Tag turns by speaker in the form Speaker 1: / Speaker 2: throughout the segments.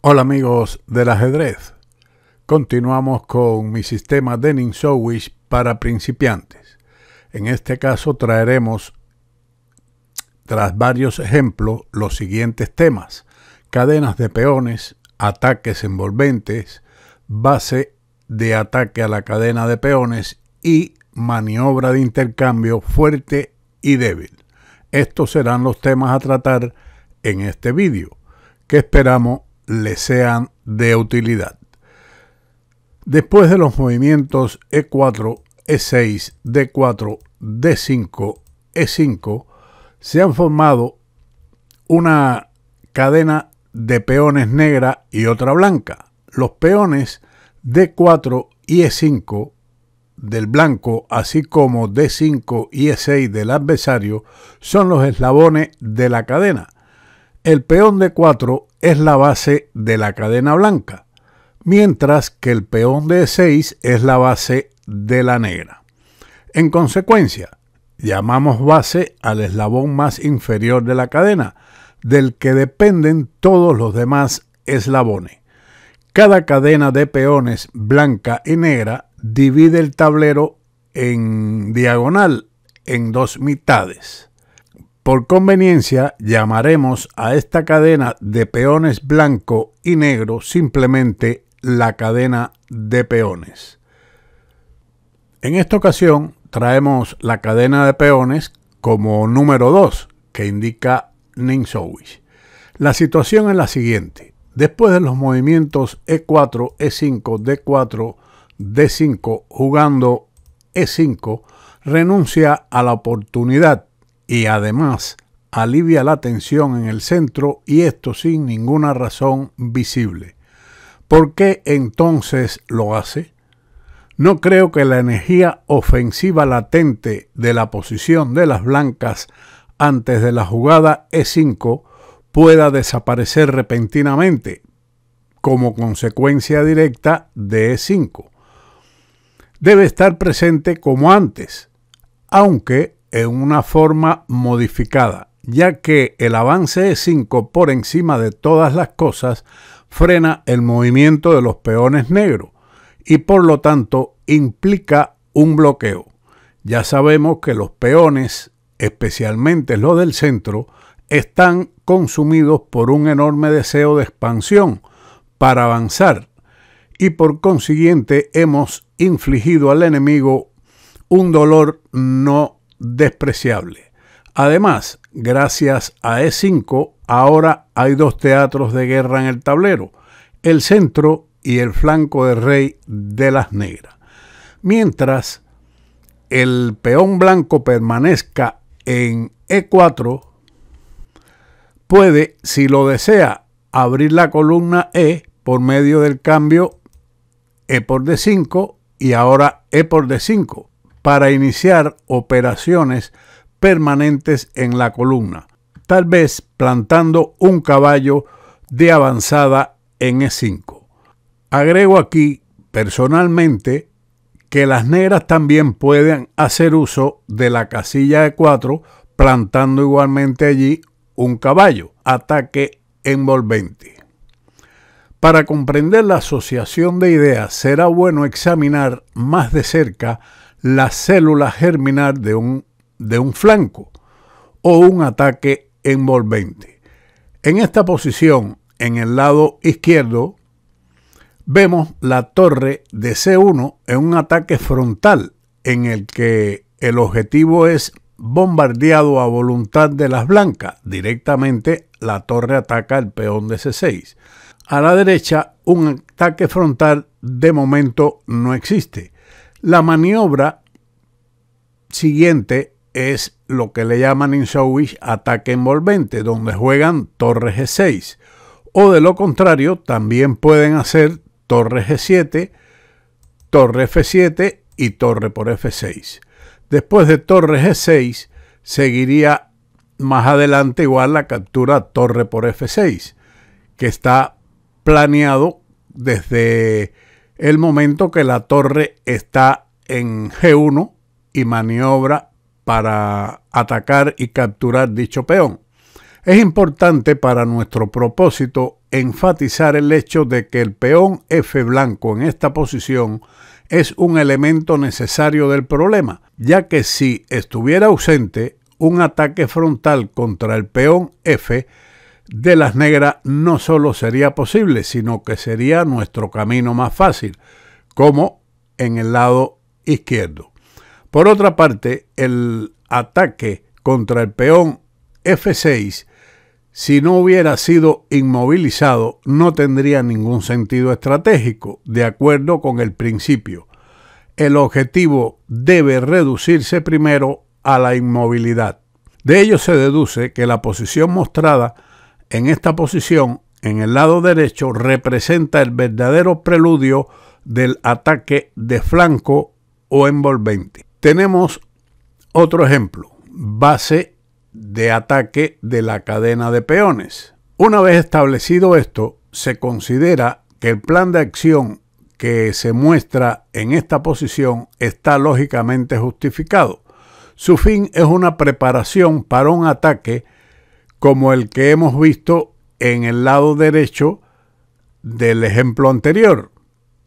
Speaker 1: Hola amigos del ajedrez, continuamos con mi sistema de Ninsowish para principiantes. En este caso traeremos, tras varios ejemplos, los siguientes temas: cadenas de peones, ataques envolventes, base de ataque a la cadena de peones y maniobra de intercambio fuerte y débil. Estos serán los temas a tratar en este vídeo, que esperamos les sean de utilidad. Después de los movimientos E4, E6, D4, D5, E5, se han formado una cadena de peones negra y otra blanca. Los peones D4 y E5 del blanco, así como D5 y E6 del adversario, son los eslabones de la cadena. El peón D4 es la base de la cadena blanca, mientras que el peón de E6 es la base de la negra. En consecuencia, llamamos base al eslabón más inferior de la cadena, del que dependen todos los demás eslabones. Cada cadena de peones blanca y negra divide el tablero en diagonal en dos mitades. Por conveniencia, llamaremos a esta cadena de peones blanco y negro simplemente la cadena de peones. En esta ocasión traemos la cadena de peones como número 2, que indica Ninsowish. La situación es la siguiente: después de los movimientos E4, E5, D4, D5, jugando E5, renuncia a la oportunidad y además alivia la tensión en el centro, y esto sin ninguna razón visible. ¿Por qué entonces lo hace? No creo que la energía ofensiva latente de la posición de las blancas antes de la jugada E5 pueda desaparecer repentinamente como consecuencia directa de E5. Debe estar presente como antes, aunque en una forma modificada, ya que el avance E5 por encima de todas las cosas frena el movimiento de los peones negros y por lo tanto implica un bloqueo. Ya sabemos que los peones, especialmente los del centro, están consumidos por un enorme deseo de expansión para avanzar, y por consiguiente hemos infligido al enemigo un dolor no despreciable. Además, gracias a E5, ahora hay dos teatros de guerra en el tablero: el centro y el flanco de rey de las negras. Mientras el peón blanco permanezca en E4, puede, si lo desea, abrir la columna E por medio del cambio E por D5 y ahora E por D5, para iniciar operaciones permanentes en la columna, tal vez plantando un caballo de avanzada en E5. Agrego aquí personalmente que las negras también pueden hacer uso de la casilla E4, plantando igualmente allí un caballo, ataque envolvente. Para comprender la asociación de ideas, será bueno examinar más de cerca la célula germinal de un flanco o un ataque envolvente. En esta posición, en el lado izquierdo, vemos la torre de C1 en un ataque frontal en el que el objetivo es bombardeado a voluntad de las blancas. Directamente la torre ataca el peón de C6. A la derecha, un ataque frontal de momento no existe. La maniobra siguiente es lo que le llaman en Ninsowish ataque envolvente, donde juegan torre G6, o de lo contrario también pueden hacer torre G7, torre F7 y torre por F6. Después de torre G6 seguiría más adelante igual la captura torre por F6, que está planeado desde el momento que la torre está en G1 y maniobra para atacar y capturar dicho peón. Es importante para nuestro propósito enfatizar el hecho de que el peón F blanco en esta posición es un elemento necesario del problema, ya que si estuviera ausente, un ataque frontal contra el peón F de las negras no solo sería posible, sino que sería nuestro camino más fácil, como en el lado izquierdo. Por otra parte, el ataque contra el peón F6, si no hubiera sido inmovilizado, no tendría ningún sentido estratégico, de acuerdo con el principio. El objetivo debe reducirse primero a la inmovilidad. De ello se deduce que la posición mostrada en esta posición, en el lado derecho, representa el verdadero preludio del ataque de flanco o envolvente. Tenemos otro ejemplo, base de ataque de la cadena de peones. Una vez establecido esto, se considera que el plan de acción que se muestra en esta posición está lógicamente justificado. Su fin es una preparación para un ataque como el que hemos visto en el lado derecho del ejemplo anterior.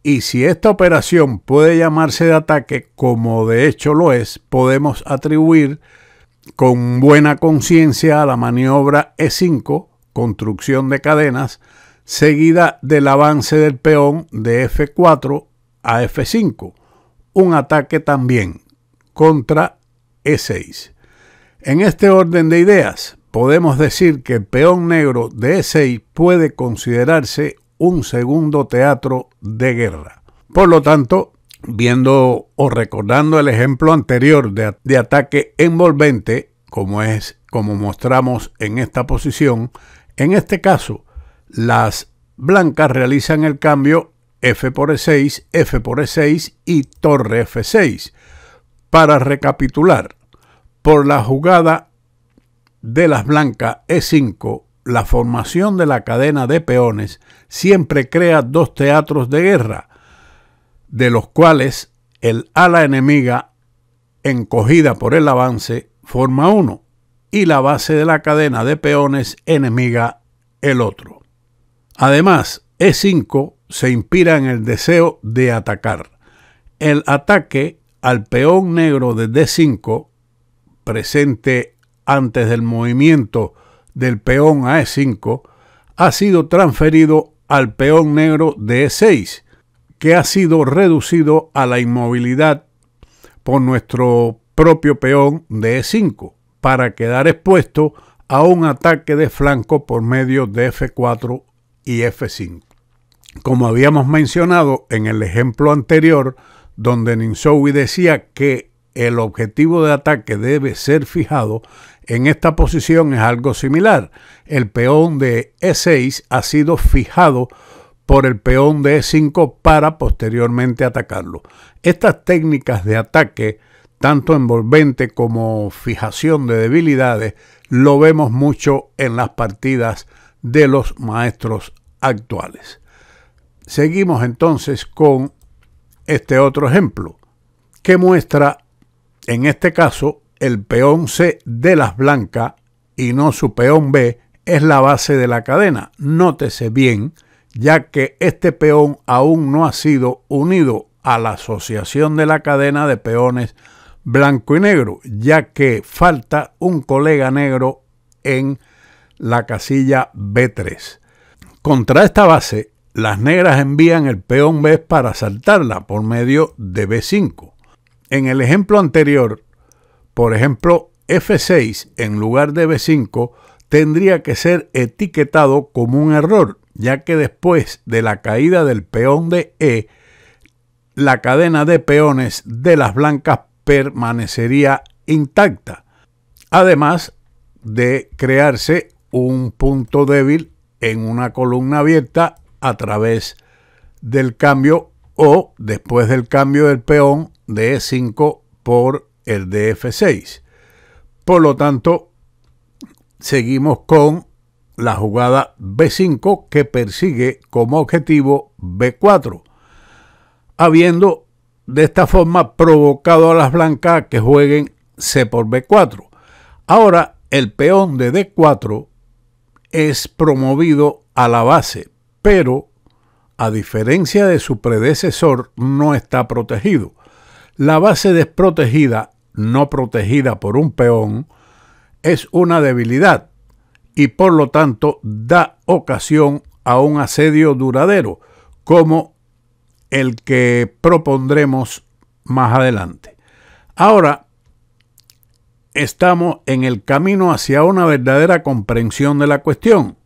Speaker 1: Y si esta operación puede llamarse de ataque, como de hecho lo es, podemos atribuir con buena conciencia a la maniobra E5, construcción de cadenas, seguida del avance del peón de F4 a F5, un ataque también contra E6. En este orden de ideas, podemos decir que el peón negro de E6 puede considerarse un segundo teatro de guerra. Por lo tanto, viendo o recordando el ejemplo anterior de ataque envolvente, como mostramos en esta posición, en este caso, las blancas realizan el cambio F por E6, F por E6 y torre F6. Para recapitular, por la jugada de las blancas E5, la formación de la cadena de peones siempre crea dos teatros de guerra, de los cuales el ala enemiga, encogida por el avance, forma uno, y la base de la cadena de peones enemiga el otro. Además, E5 se inspira en el deseo de atacar. El ataque al peón negro de D5, presente antes del movimiento del peón a E5, ha sido transferido al peón negro de E6, que ha sido reducido a la inmovilidad por nuestro propio peón de E5, para quedar expuesto a un ataque de flanco por medio de F4 y F5. Como habíamos mencionado en el ejemplo anterior, donde Ninsowi decía que el objetivo de ataque debe ser fijado, en esta posición es algo similar. El peón de E6 ha sido fijado por el peón de E5 para posteriormente atacarlo. Estas técnicas de ataque, tanto envolvente como fijación de debilidades, lo vemos mucho en las partidas de los maestros actuales. Seguimos entonces con este otro ejemplo, que muestra, en este caso, el peón C de las blancas y no su peón B es la base de la cadena. Nótese bien, ya que este peón aún no ha sido unido a la asociación de la cadena de peones blanco y negro, ya que falta un colega negro en la casilla B3. Contra esta base, las negras envían el peón B para saltarla por medio de B5. En el ejemplo anterior, por ejemplo, F6 en lugar de B5 tendría que ser etiquetado como un error, ya que después de la caída del peón de E, la cadena de peones de las blancas permanecería intacta, además de crearse un punto débil en una columna abierta a través del cambio o después del cambio del peón de E5 por el de F6. Por lo tanto, seguimos con la jugada B5 que persigue como objetivo B4, habiendo de esta forma provocado a las blancas a que jueguen C por B4. Ahora el peón de D4 es promovido a la base, pero a diferencia de su predecesor, no está protegido. La base desprotegida, no protegida por un peón, es una debilidad y por lo tanto da ocasión a un asedio duradero, como el que propondremos más adelante. Ahora estamos en el camino hacia una verdadera comprensión de la cuestión.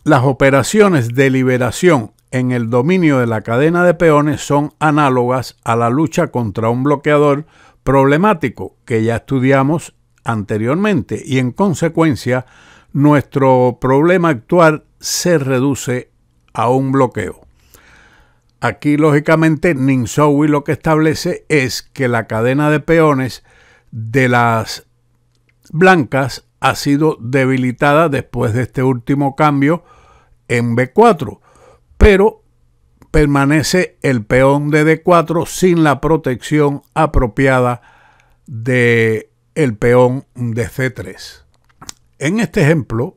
Speaker 1: Las operaciones de liberación en el dominio de la cadena de peones son análogas a la lucha contra un bloqueador problemático que ya estudiamos anteriormente, y en consecuencia nuestro problema actual se reduce a un bloqueo. Aquí lógicamente Ningsowi lo que establece es que la cadena de peones de las blancas ha sido debilitada después de este último cambio en B4, pero permanece el peón de D4 sin la protección apropiada del peón de C3. En este ejemplo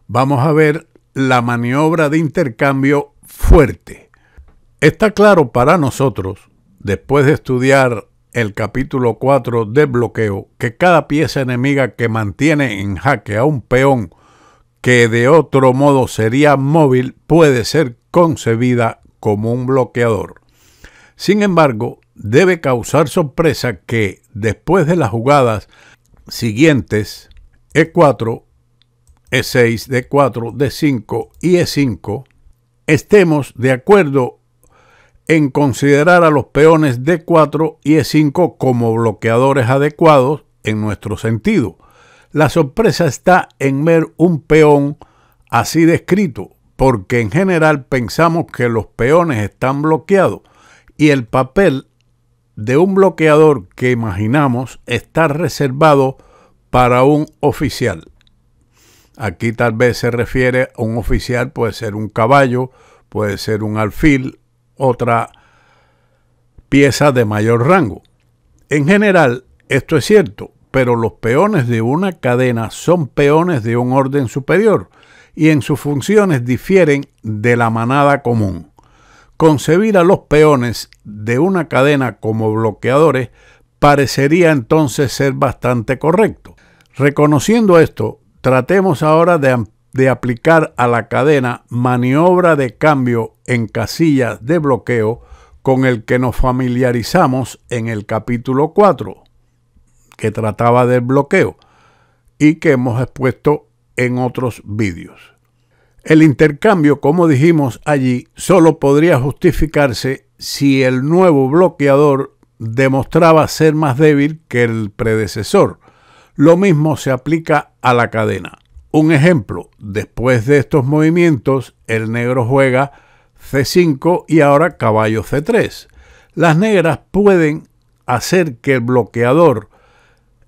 Speaker 1: vamos a ver la maniobra de intercambio fuerte. Está claro para nosotros, después de estudiar el capítulo 4 del bloqueo, que cada pieza enemiga que mantiene en jaque a un peón que de otro modo sería móvil puede ser concebida como un bloqueador. Sin embargo, debe causar sorpresa que después de las jugadas siguientes E4, E6, D4, D5 y E5, estemos de acuerdo en considerar a los peones D4 y E5 como bloqueadores adecuados en nuestro sentido. La sorpresa está en ver un peón así descrito, porque en general pensamos que los peones están bloqueados y el papel de un bloqueador que imaginamos está reservado para un oficial. Aquí tal vez se refiere a un oficial, puede ser un caballo, puede ser un alfil, otra pieza de mayor rango. En general, esto es cierto, pero los peones de una cadena son peones de un orden superior y en sus funciones difieren de la manada común. Concebir a los peones de una cadena como bloqueadores parecería entonces ser bastante correcto. Reconociendo esto, tratemos ahora de aplicar a la cadena maniobra de cambio en casillas de bloqueo con el que nos familiarizamos en el capítulo 4, que trataba del bloqueo y que hemos expuesto en otros vídeos. El intercambio, como dijimos allí, solo podría justificarse si el nuevo bloqueador demostraba ser más débil que el predecesor. Lo mismo se aplica a la cadena. Un ejemplo, después de estos movimientos, el negro juega C5 y ahora caballo C3. Las negras pueden hacer que el bloqueador,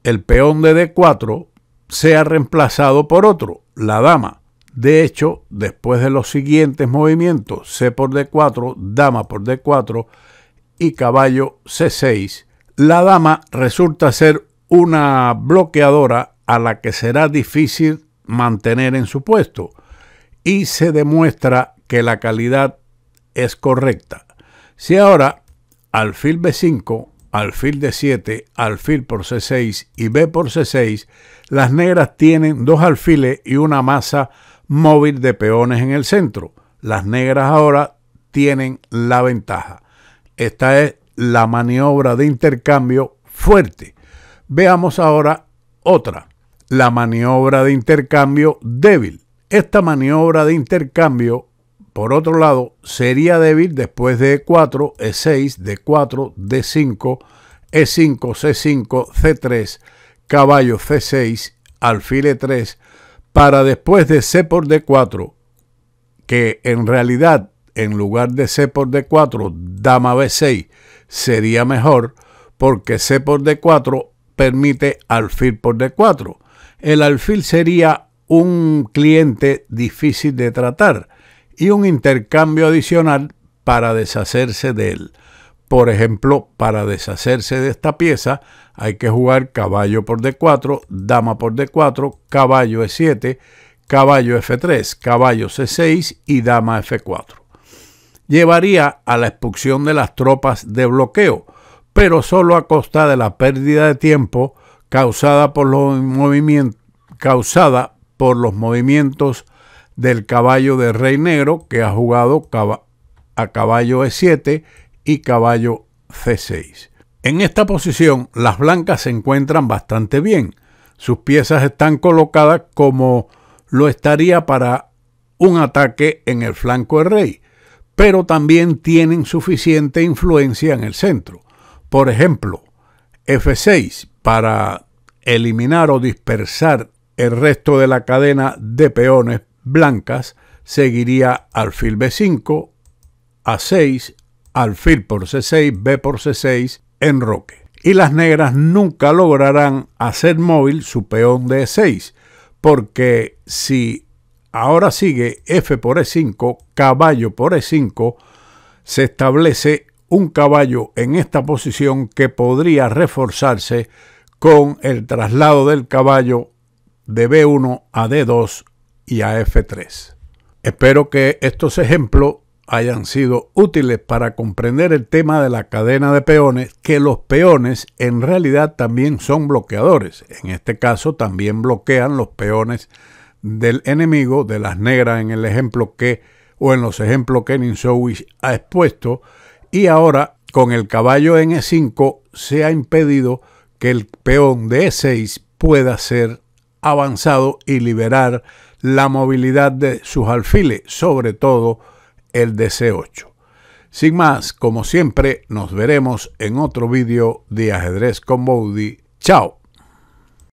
Speaker 1: el peón de D4, sea reemplazado por otro, la dama. De hecho, después de los siguientes movimientos, C por D4, dama por D4 y caballo C6, la dama resulta ser una bloqueadora a la que será difícil mantener en su puesto y se demuestra que la calidad es correcta. Si ahora alfil B5, alfil D7, alfil por C6 y B por C6, las negras tienen dos alfiles y una masa móvil de peones en el centro. Las negras ahora tienen la ventaja. Esta es la maniobra de intercambio fuerte. Veamos ahora otra, la maniobra de intercambio débil. Esta maniobra de intercambio, por otro lado, sería débil después de E4, E6, D4, D5, E5, C5, C3, caballo C6, alfil E3, para después de C por D4, que en realidad en lugar de C por D4, dama B6 sería mejor, porque C por D4 permite alfil por D4. El alfil sería un cliente difícil de tratar y un intercambio adicional para deshacerse de él. Por ejemplo, para deshacerse de esta pieza hay que jugar caballo por D4, dama por D4, caballo E7, caballo F3, caballo C6 y dama F4. Llevaría a la expulsión de las tropas de bloqueo, pero solo a costa de la pérdida de tiempo causada por los movimientos del caballo de rey negro, que ha jugado a caballo E7 y caballo C6. En esta posición las blancas se encuentran bastante bien. Sus piezas están colocadas como lo estaría para un ataque en el flanco del rey, pero también tienen suficiente influencia en el centro. Por ejemplo, F6 para eliminar o dispersar el resto de la cadena de peones blancas, seguiría alfil B5, A6, alfil por C6, B por C6, enroque. Y las negras nunca lograrán hacer móvil su peón de E6, porque si ahora sigue F por E5, caballo por E5, se establece un caballo en esta posición que podría reforzarse con el traslado del caballo de B1 a D2 y a F3. Espero que estos ejemplos hayan sido útiles para comprender el tema de la cadena de peones, que los peones en realidad también son bloqueadores. En este caso también bloquean los peones del enemigo, de las negras en el ejemplo en los ejemplos que Ninsowish ha expuesto, y ahora con el caballo en E5 se ha impedido que el peón de E6 pueda ser avanzado y liberar la movilidad de sus alfiles, sobre todo el de C8. Sin más, como siempre, nos veremos en otro vídeo de Ajedrez con Boudy. ¡Chao!